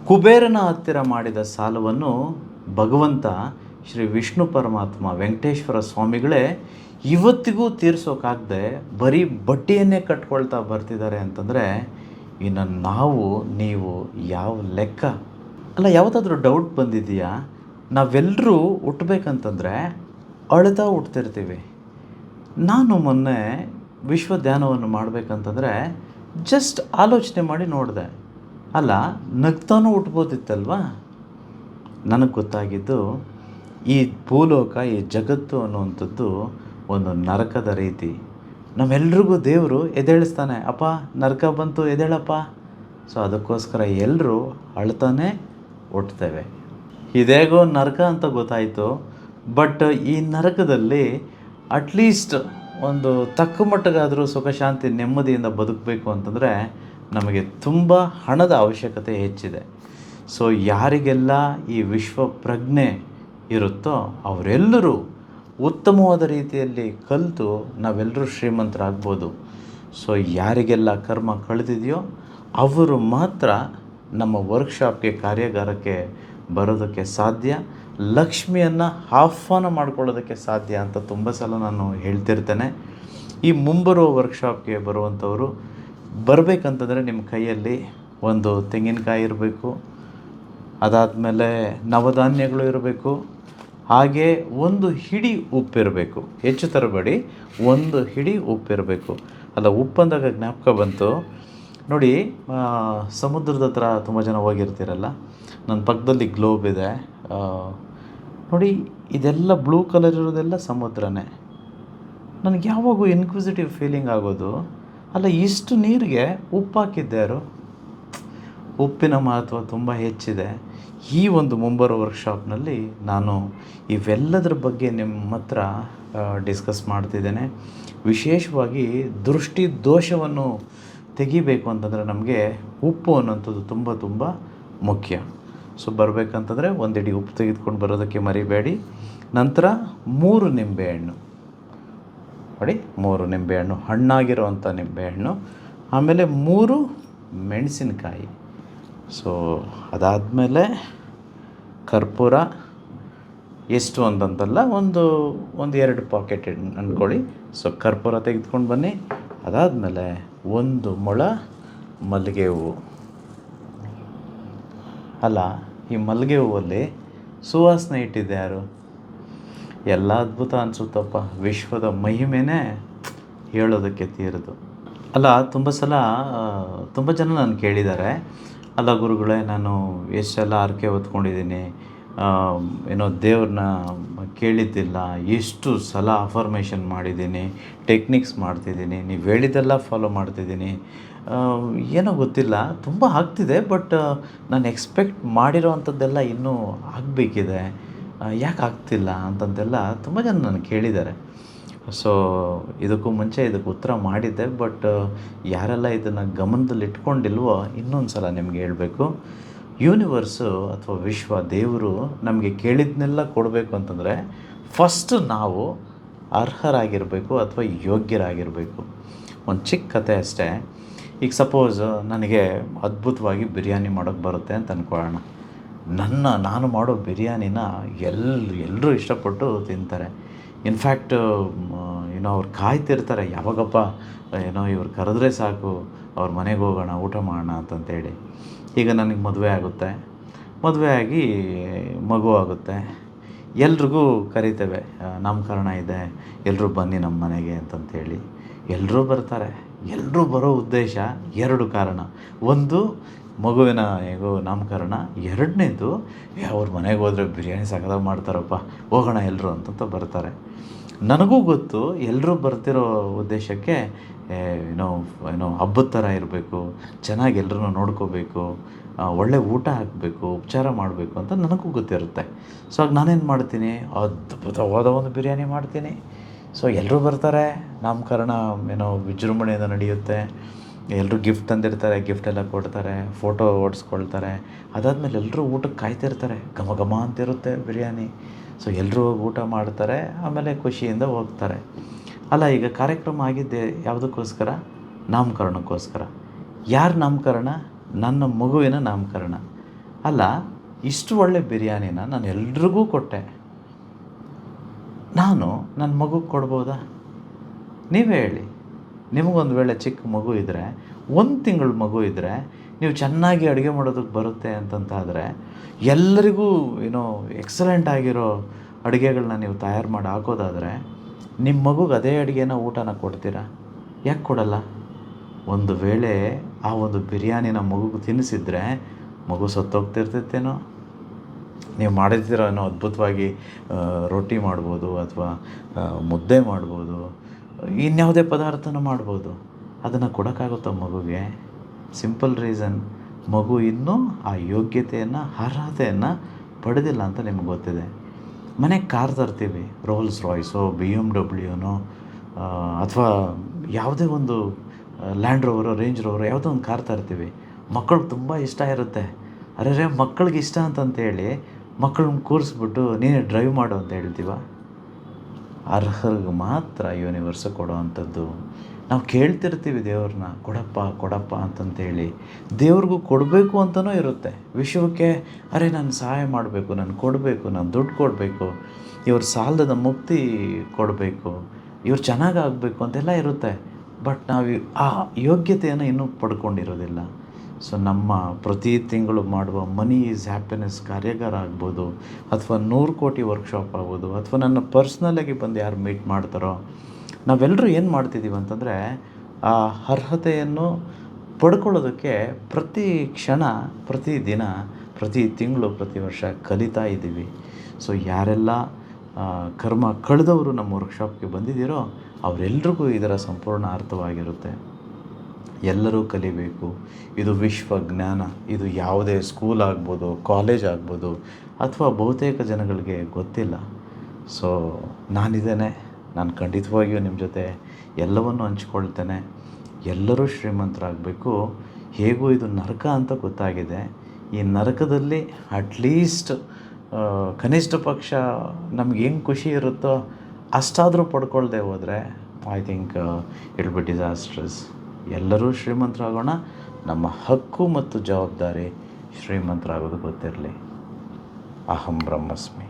ಕುಬೇರನ ಹತ್ತಿರ ಮಾಡಿದ ಸಾಲವನ್ನು ಭಗವಂತ ಶ್ರೀ ವಿಷ್ಣು ಪರಮಾತ್ಮ ವೆಂಕಟೇಶ್ವರ ಸ್ವಾಮಿಗಳೇ ಇವತ್ತಿಗೂ ತೀರ್ಸೋಕ್ಕಾಗದೆ ಬರೀ ಬಡ್ಡಿಯನ್ನೇ ಕಟ್ಕೊಳ್ತಾ ಬರ್ತಿದ್ದಾರೆ ಅಂತಂದರೆ ಇನ್ನು ನೀವು ಯಾವ ಲೆಕ್ಕ? ಅಲ್ಲ, ಯಾವುದಾದ್ರೂ ಡೌಟ್ ಬಂದಿದೆಯಾ? ನಾವೆಲ್ಲರೂ ಹುಟ್ಟಬೇಕಂತಂದರೆ ಅಳ್ತಾ ಹುಟ್ತಿರ್ತೀವಿ. ನಾನು ಮೊನ್ನೆ ವಿಶ್ವ ಧ್ಯಾನವನ್ನು ಮಾಡಬೇಕಂತಂದರೆ ಜಸ್ಟ್ ಆಲೋಚನೆ ಮಾಡಿ ನೋಡಿದೆ, ಅಲ್ಲ ನಗ್ತಾನೂ ಹುಟ್ಬೋದಿತ್ತಲ್ವಾ? ನನಗೆ ಗೊತ್ತಾಗಿದ್ದು ಈ ಭೂಲೋಕ, ಈ ಜಗತ್ತು ಅನ್ನುವಂಥದ್ದು ಒಂದು ನರಕದ ರೀತಿ. ನಮ್ಮೆಲ್ರಿಗೂ ದೇವರು ಎದ್ದೇಳಿಸ್ತಾನೆ, ಅಪ್ಪ ನರಕ ಬಂತು ಎದ್ದೇಳಪ್ಪ. ಸೊ ಅದಕ್ಕೋಸ್ಕರ ಎಲ್ಲರೂ ಅಳ್ತಾನೆ ಹುಟ್ತೇವೆ. ಇದೇಗೋ ನರಕ ಅಂತ ಗೊತ್ತಾಯಿತು, ಬಟ್ ಈ ನರಕದಲ್ಲಿ ಅಟ್ಲೀಸ್ಟ್ ಒಂದು ತಕ್ಕ ಮಟ್ಟಿಗಾದರೂ ಸುಖ ಶಾಂತಿ ನೆಮ್ಮದಿಯಿಂದ ಬದುಕಬೇಕು ಅಂತಂದರೆ ನಮಗೆ ತುಂಬ ಹಣದ ಅವಶ್ಯಕತೆ ಹೆಚ್ಚಿದೆ. ಸೊ ಯಾರಿಗೆಲ್ಲ ಈ ವಿಶ್ವ ಪ್ರಜ್ಞೆ ಇರುತ್ತೋ ಅವರೆಲ್ಲರೂ ಉತ್ತಮವಾದ ರೀತಿಯಲ್ಲಿ ಕಲಿತು ನಾವೆಲ್ಲರೂ ಶ್ರೀಮಂತರಾಗ್ಬೋದು. ಸೊ ಯಾರಿಗೆಲ್ಲ ಕರ್ಮ ಕಳೆದಿದೆಯೋ ಅವರು ಮಾತ್ರ ನಮ್ಮ ವರ್ಕ್ಶಾಪ್ಗೆ, ಕಾರ್ಯಾಗಾರಕ್ಕೆ ಬರೋದಕ್ಕೆ ಸಾಧ್ಯ, ಲಕ್ಷ್ಮಿಯನ್ನು ಆಹ್ವಾನ ಮಾಡ್ಕೊಳ್ಳೋದಕ್ಕೆ ಸಾಧ್ಯ ಅಂತ ತುಂಬ ಸಲ ನಾನು ಹೇಳ್ತಿರ್ತೇನೆ. ಈ ಮುಂಬರುವ ವರ್ಕ್ಶಾಪ್ಗೆ ಬರುವಂಥವರು ಬರಬೇಕಂತಂದರೆ ನಿಮ್ಮ ಕೈಯಲ್ಲಿ ಒಂದು ತೆಂಗಿನಕಾಯಿ ಇರಬೇಕು, ಅದಾದಮೇಲೆ ನವಧಾನ್ಯಗಳು ಇರಬೇಕು, ಹಾಗೆ ಒಂದು ಹಿಡಿ ಉಪ್ಪಿರಬೇಕು. ಹೆಚ್ಚು ತರಬೇಡಿ, ಒಂದು ಹಿಡಿ ಉಪ್ಪಿರಬೇಕು. ಅಲ್ಲ, ಉಪ್ಪಂದಾಗ ಜ್ಞಾಪಕ ಬಂತು ನೋಡಿ, ಸಮುದ್ರದ ಹತ್ರ ತುಂಬ ಜನ ಹೋಗಿರ್ತೀರಲ್ಲ, ನನ್ನ ಪಕ್ಕದಲ್ಲಿ ಗ್ಲೋಬ್ ಇದೆ ನೋಡಿ, ಇದೆಲ್ಲ ಬ್ಲೂ ಕಲರ್ ಇರೋದೆಲ್ಲ ಸಮುದ್ರನೇ. ನನಗೆ ಯಾವಾಗೂ ಇನ್ಕ್ವಿಸಿಟಿವ್ ಫೀಲಿಂಗ್ ಆಗೋದು, ಅಲ್ಲ ಇಷ್ಟು ನೀರಿಗೆ ಉಪ್ಪು ಹಾಕಿದ್ದಾರು? ಉಪ್ಪಿನ ಮಹತ್ವ ತುಂಬ ಹೆಚ್ಚಿದೆ. ಈ ಒಂದು ಮುಂಬರುವ ವರ್ಕ್ಶಾಪ್ನಲ್ಲಿ ನಾನು ಇವೆಲ್ಲದರ ಬಗ್ಗೆ ನಿಮ್ಮ ಹತ್ರ ಡಿಸ್ಕಸ್ ಮಾಡ್ತಿದ್ದೇನೆ. ವಿಶೇಷವಾಗಿ ದೃಷ್ಟಿ ದೋಷವನ್ನು ತೆಗಿಬೇಕು ಅಂತಂದರೆ ನಮಗೆ ಉಪ್ಪು ಅನ್ನೋಂಥದ್ದು ತುಂಬ ತುಂಬ ಮುಖ್ಯ. ಸೊ ಬರಬೇಕಂತಂದರೆ ಒಂದು ಹಿಡಿ ಉಪ್ಪು ತೆಗೆದುಕೊಂಡು ಬರೋದಕ್ಕೆ ಮರಿಬೇಡಿ. ನಂತರ 3 ನಿಂಬೆಹಣ್ಣು ನೋಡಿ, 3 ನಿಂಬೆಹಣ್ಣು, ಹಣ್ಣಾಗಿರೋವಂಥ ನಿಂಬೆಹಣ್ಣು, ಆಮೇಲೆ 3 ಮೆಣಸಿನಕಾಯಿ. ಸೊ ಅದಾದಮೇಲೆ ಕರ್ಪೂರ, ಎಷ್ಟು ಅಂತಂತಲ್ಲ, ಒಂದು 2 ಪಾಕೆಟ್ ಅಂದ್ಕೊಳ್ಳಿ. ಸೊ ಕರ್ಪೂರ ತೆಗೆದುಕೊಂಡು ಬನ್ನಿ. ಅದಾದಮೇಲೆ 1 ಮೊಳ ಮಲ್ಲಿಗೆ ಹೂವು. ಅಲ್ಲ, ಈ ಮಲ್ಲಿಗೆ ಹೂವಲ್ಲಿ ಸುವಾಸನೆ ಇಟ್ಟಿದೆ ಯಾರು? ಎಲ್ಲ ಅದ್ಭುತ ಅನಿಸುತ್ತಪ್ಪ. ವಿಶ್ವದ ಮಹಿಮೆನೇ ಹೇಳೋದಕ್ಕೆ ತೀರದು. ಅಲ್ಲ, ತುಂಬ ಜನ ನಾನು ಕೇಳಿದ್ದಾರೆ, ಅಲ್ಲ ಗುರುಗಳೇ, ನಾನು ಎಷ್ಟೆಲ್ಲ ಹರಕೆ ಹೊತ್ಕೊಂಡಿದ್ದೀನಿ, ದೇವ್ರನ್ನ ಕೇಳಿದ್ದಿಲ್ಲ, ಎಷ್ಟು ಸಲ ಅಫರ್ಮೇಷನ್ ಮಾಡಿದ್ದೀನಿ, ಟೆಕ್ನಿಕ್ಸ್ ಮಾಡ್ತಿದ್ದೀನಿ, ನೀವು ಹೇಳಿದ್ದೆಲ್ಲ ಫಾಲೋ ಮಾಡ್ತಿದ್ದೀನಿ, ಏನೋ ಗೊತ್ತಿಲ್ಲ, ತುಂಬ ಆಗ್ತಿದೆ, ಬಟ್ ನಾನು ಎಕ್ಸ್ಪೆಕ್ಟ್ ಮಾಡಿರೋ ಅಂಥದ್ದೆಲ್ಲ ಇನ್ನೂ ಆಗಬೇಕಿದೆ, ಯಾಕೆ ಆಗ್ತಿಲ್ಲ ಅಂತಂತೆಲ್ಲ ತುಂಬ ಜನ ನಾನು ಕೇಳಿದ್ದಾರೆ. ಸೊ ಇದಕ್ಕೂ ಮುಂಚೆ ಇದಕ್ಕೆ ಉತ್ತರ ಮಾಡಿದ್ದೆ, ಬಟ್ ಯಾರೆಲ್ಲ ಇದನ್ನು ಗಮನದಲ್ಲಿ ಇಟ್ಕೊಂಡಿಲ್ವೋ ಇನ್ನೊಂದು ಸಲ ನಿಮಗೆ ಹೇಳಬೇಕು. ಯೂನಿವರ್ಸು ಅಥವಾ ವಿಶ್ವ ದೇವರು ನಮಗೆ ಕೇಳಿದ್ನೆಲ್ಲ ಕೊಡಬೇಕು ಅಂತಂದರೆ ಫಸ್ಟ್ ನಾವು ಅರ್ಹರಾಗಿರಬೇಕು ಅಥವಾ ಯೋಗ್ಯರಾಗಿರಬೇಕು. ಒಂದು ಚಿಕ್ಕ ಕತೆ ಅಷ್ಟೇ. ಈಗ ಸಪೋಸ್ ನನಗೆ ಅದ್ಭುತವಾಗಿ ಬಿರಿಯಾನಿ ಮಾಡೋಕ್ಕೆ ಬರುತ್ತೆ ಅಂತ ಅಂದ್ಕೊಳ್ಳೋಣ. ನಾನು ಮಾಡೋ ಬಿರಿಯಾನಿನ ಎಲ್ಲರೂ ಇಷ್ಟಪಟ್ಟು ತಿಂತಾರೆ. ಇನ್ಫ್ಯಾಕ್ಟ್ ಅವ್ರು ಕಾಯ್ತಿರ್ತಾರೆ, ಯಾವಾಗಪ್ಪ ಇವ್ರು ಕರೆದ್ರೆ ಸಾಕು, ಅವ್ರ ಮನೆಗೆ ಹೋಗೋಣ, ಊಟ ಮಾಡೋಣ ಅಂತಂತೇಳಿ. ಈಗ ನನಗೆ ಮದುವೆ ಆಗುತ್ತೆ, ಮದುವೆ ಆಗಿ ಮಗು ಆಗುತ್ತೆ, ಎಲ್ರಿಗೂ ಕರಿತೇವೆ, ನಾಮಕರಣ ಇದೆ, ಎಲ್ಲರೂ ಬನ್ನಿ ನಮ್ಮ ಮನೆಗೆ ಅಂತಂತೇಳಿ. ಎಲ್ಲರೂ ಬರ್ತಾರೆ. ಎಲ್ಲರೂ ಬರೋ ಉದ್ದೇಶ 2 ಕಾರಣ. ಒಂದು, ಮಗುವಿನ ನಾಮಕರಣ. 2ನೇದು, ಅವ್ರ ಮನೆಗೆ ಹೋದರೆ ಬಿರಿಯಾನಿ ಸಖತ್ತಾಗಿ ಮಾಡ್ತಾರಪ್ಪ, ಹೋಗೋಣ ಎಲ್ಲರೂ ಅಂತಂತ ಬರ್ತಾರೆ. ನನಗೂ ಗೊತ್ತು ಎಲ್ಲರೂ ಬರ್ತಿರೋ ಉದ್ದೇಶಕ್ಕೆ ಹಬ್ಬದ ಥರ ಇರಬೇಕು, ಚೆನ್ನಾಗಿ ಎಲ್ಲರೂ ನೋಡ್ಕೋಬೇಕು, ಒಳ್ಳೆ ಊಟ ಹಾಕಬೇಕು, ಉಪಚಾರ ಮಾಡಬೇಕು ಅಂತ ನನಗೂ ಗೊತ್ತಿರುತ್ತೆ. ಸೊ ಆಗ ನಾನೇನು ಮಾಡ್ತೀನಿ, ಅದ್ಭುತವಾದ ಒಂದು ಬಿರಿಯಾನಿ ಮಾಡ್ತೀನಿ. ಸೊ ಎಲ್ಲರೂ ಬರ್ತಾರೆ, ನಾಮಕರಣ ವಿಜೃಂಭಣೆಯಿಂದ ನಡೆಯುತ್ತೆ, ಎಲ್ಲರೂ ಗಿಫ್ಟ್ ತಂದಿರ್ತಾರೆ, ಗಿಫ್ಟೆಲ್ಲ ಕೊಡ್ತಾರೆ, ಫೋಟೋ ಓಡಿಸ್ಕೊಳ್ತಾರೆ. ಅದಾದಮೇಲೆ ಎಲ್ಲರೂ ಊಟಕ್ಕೆ ಕಾಯ್ತಿರ್ತಾರೆ, ಘಮ ಘಮ ಅಂತಿರುತ್ತೆ ಬಿರಿಯಾನಿ. ಸೊ ಎಲ್ಲರೂ ಹೋಗಿ ಊಟ ಮಾಡ್ತಾರೆ, ಆಮೇಲೆ ಖುಷಿಯಿಂದ ಹೋಗ್ತಾರೆ. ಅಲ್ಲ, ಈಗ ಕಾರ್ಯಕ್ರಮ ಆಗಿದ್ದೆ ಯಾವುದಕ್ಕೋಸ್ಕರ? ನಾಮಕರಣಕ್ಕೋಸ್ಕರ. ಯಾರ ನಾಮಕರಣ? ನನ್ನ ಮಗುವಿನ ನಾಮಕರಣ. ಅಲ್ಲ, ಇಷ್ಟು ಒಳ್ಳೆ ಬಿರಿಯಾನಿನ ನಾನು ಎಲ್ರಿಗೂ ಕೊಟ್ಟೆ, ನಾನು ನನ್ನ ಮಗುಗೆ ಕೊಡ್ಬೋದಾ? ನೀವೇ ಹೇಳಿ. ನಿಮಗೊಂದು ವೇಳೆ ಚಿಕ್ಕ ಮಗು ಇದ್ದರೆ, 1 ತಿಂಗಳ ಮಗು ಇದ್ದರೆ, ನೀವು ಚೆನ್ನಾಗಿ ಅಡುಗೆ ಮಾಡೋದಕ್ಕೆ ಬರುತ್ತೆ ಅಂತಂತಾದರೆ, ಎಲ್ಲರಿಗೂ ಎಕ್ಸಲೆಂಟ್ ಆಗಿರೋ ಅಡುಗೆಗಳನ್ನ ನೀವು ತಯಾರು ಮಾಡಿ ಹಾಕೋದಾದರೆ, ನಿಮ್ಮ ಮಗುಗೆ ಅದೇ ಅಡುಗೆನ ಊಟನ ಕೊಡ್ತೀರಾ? ಯಾಕೆ ಕೊಡಲ್ಲ? ಒಂದು ವೇಳೆ ಆ ಒಂದು ಬಿರಿಯಾನಿನ ಮಗುಗೆ ತಿನ್ನಿಸಿದ್ರೆ ಮಗು ಸತ್ತೋಗ್ತಿರ್ತೈತೇನೋ. ನೀವು ಮಾಡಿರ್ತೀರೋ ಅದ್ಭುತವಾಗಿ ರೊಟ್ಟಿ ಮಾಡ್ಬೋದು, ಅಥವಾ ಮುದ್ದೆ ಮಾಡ್ಬೋದು, ಇನ್ಯಾವುದೇ ಪದಾರ್ಥನ ಮಾಡ್ಬೋದು. ಅದನ್ನು ಕೊಡೋಕ್ಕಾಗುತ್ತೋ ಮಗುಗೆ? ಸಿಂಪಲ್ ರೀಸನ್, ಮಗು ಇನ್ನೂ ಆ ಯೋಗ್ಯತೆಯನ್ನು, ಅರ್ಹತೆಯನ್ನು ಪಡೆದಿಲ್ಲ ಅಂತ ನಿಮ್ಗೆ ಗೊತ್ತಿದೆ. ಮನೆಗೆ ಕಾರ್ ತರ್ತೀವಿ, ರೋಲ್ಸ್ ರಾಯ್ಸೋ, BMW ಅಥವಾ ಯಾವುದೇ ಒಂದು ಲ್ಯಾಂಡ್ ರೋವರೋ, ರೇಂಜ್ ರೋವರೋ, ಯಾವುದೋ ಒಂದು ಕಾರ್ ತರ್ತೀವಿ. ಮಕ್ಕಳಿಗೆ ತುಂಬ ಇಷ್ಟ ಇರುತ್ತೆ. ಅರೆ ಮಕ್ಕಳಿಗೆ ಇಷ್ಟ ಅಂತಂತೇಳಿ ಮಕ್ಕಳನ್ನ ಕೂರಿಸ್ಬಿಟ್ಟು ನೀನೇ ಡ್ರೈವ್ ಮಾಡು ಅಂತ ಹೇಳ್ತೀವ? ಅರ್ಹರಿಗೆ ಮಾತ್ರ ಯೂನಿವರ್ಸ್ ಕೊಡೋ ಅಂಥದ್ದು. ನಾವು ಕೇಳ್ತಿರ್ತೀವಿ ದೇವ್ರನ್ನ, ಕೊಡಪ್ಪ ಕೊಡಪ್ಪ ಅಂತಂತೇಳಿ. ದೇವ್ರಿಗೂ ಕೊಡಬೇಕು ಅಂತಲೂ ಇರುತ್ತೆ. ವಿಶ್ವಕ್ಕೆ ಅರೆ ನಾನು ಸಹಾಯ ಮಾಡಬೇಕು, ನಾನು ಕೊಡಬೇಕು, ನಾನು ದುಡ್ಡು ಕೊಡಬೇಕು, ಇವ್ರ ಸಾಲದ ಮುಕ್ತಿ ಕೊಡಬೇಕು, ಇವ್ರು ಚೆನ್ನಾಗಾಗಬೇಕು ಅಂತೆಲ್ಲ ಇರುತ್ತೆ. ಬಟ್ ನಾವು ಆ ಯೋಗ್ಯತೆಯನ್ನು ಇನ್ನೂ ಪಡ್ಕೊಂಡಿರೋದಿಲ್ಲ. ಸೊ ನಮ್ಮ ಪ್ರತಿ ತಿಂಗಳು ಮಾಡುವ ಮನಿ ಈಸ್ ಹ್ಯಾಪಿನೆಸ್ ಕಾರ್ಯಾಗಾರ ಆಗ್ಬೋದು, ಅಥವಾ 100 ಕೋಟಿ ವರ್ಕ್ಶಾಪ್ ಆಗ್ಬೋದು, ಅಥವಾ ನನ್ನ ಪರ್ಸ್ನಲಾಗಿ ಬಂದು ಯಾರು ಮೀಟ್ ಮಾಡ್ತಾರೋ, ನಾವೆಲ್ಲರೂ ಏನು ಮಾಡ್ತಿದ್ದೀವಿ ಅಂತಂದರೆ, ಆ ಅರ್ಹತೆಯನ್ನು ಪಡ್ಕೊಳ್ಳೋದಕ್ಕೆ ಪ್ರತಿ ಕ್ಷಣ, ಪ್ರತಿ ದಿನ, ಪ್ರತಿ ತಿಂಗಳು, ಪ್ರತಿ ವರ್ಷ ಕಲಿತಾ ಇದ್ದೀವಿ. ಸೊ ಯಾರೆಲ್ಲ ಕರ್ಮ ಕಳೆದವರು ನಮ್ಮ ವರ್ಕ್ಶಾಪ್ಗೆ ಬಂದಿದ್ದೀರೋ ಅವರೆಲ್ರಿಗೂ ಇದರ ಸಂಪೂರ್ಣ ಅರ್ಥವಾಗಿರುತ್ತೆ. ಎಲ್ಲರೂ ಕಲಿಬೇಕು. ಇದು ವಿಶ್ವ ಜ್ಞಾನ. ಇದು ಯಾವುದೇ ಸ್ಕೂಲ್ ಆಗ್ಬೋದು, ಕಾಲೇಜ್ ಆಗ್ಬೋದು, ಅಥವಾ ಬಹುತೇಕ ಜನಗಳಿಗೆ ಗೊತ್ತಿಲ್ಲ. ಸೊ ನಾನಿದ್ದೇನೆ, ನಾನು ಖಂಡಿತವಾಗಿಯೂ ನಿಮ್ಮ ಜೊತೆ ಎಲ್ಲವನ್ನು ಹಂಚ್ಕೊಳ್ತೇನೆ. ಎಲ್ಲರೂ ಶ್ರೀಮಂತರಾಗಬೇಕು. ಹೇಗೂ ಇದು ನರಕ ಅಂತ ಗೊತ್ತಾಗಿದೆ. ಈ ನರಕದಲ್ಲಿ ಅಟ್ಲೀಸ್ಟ್ ಕನಿಷ್ಠ ಪಕ್ಷ ನಮ್ಗೆ ಹೆಂಗೆ ಖುಷಿ ಇರುತ್ತೋ ಅಷ್ಟಾದರೂ ಪಡ್ಕೊಳ್ದೆ ಹೋದರೆ I think it be disastrous. ಎಲ್ಲರೂ ಶ್ರೀಮಂತರಾಗೋಣ. ನಮ್ಮ ಹಕ್ಕು ಮತ್ತು ಜವಾಬ್ದಾರಿ ಶ್ರೀಮಂತರಾಗೋದು ಗೊತ್ತಿರಲಿ. ಅಹಂ ಬ್ರಹ್ಮಸ್ಮಿ.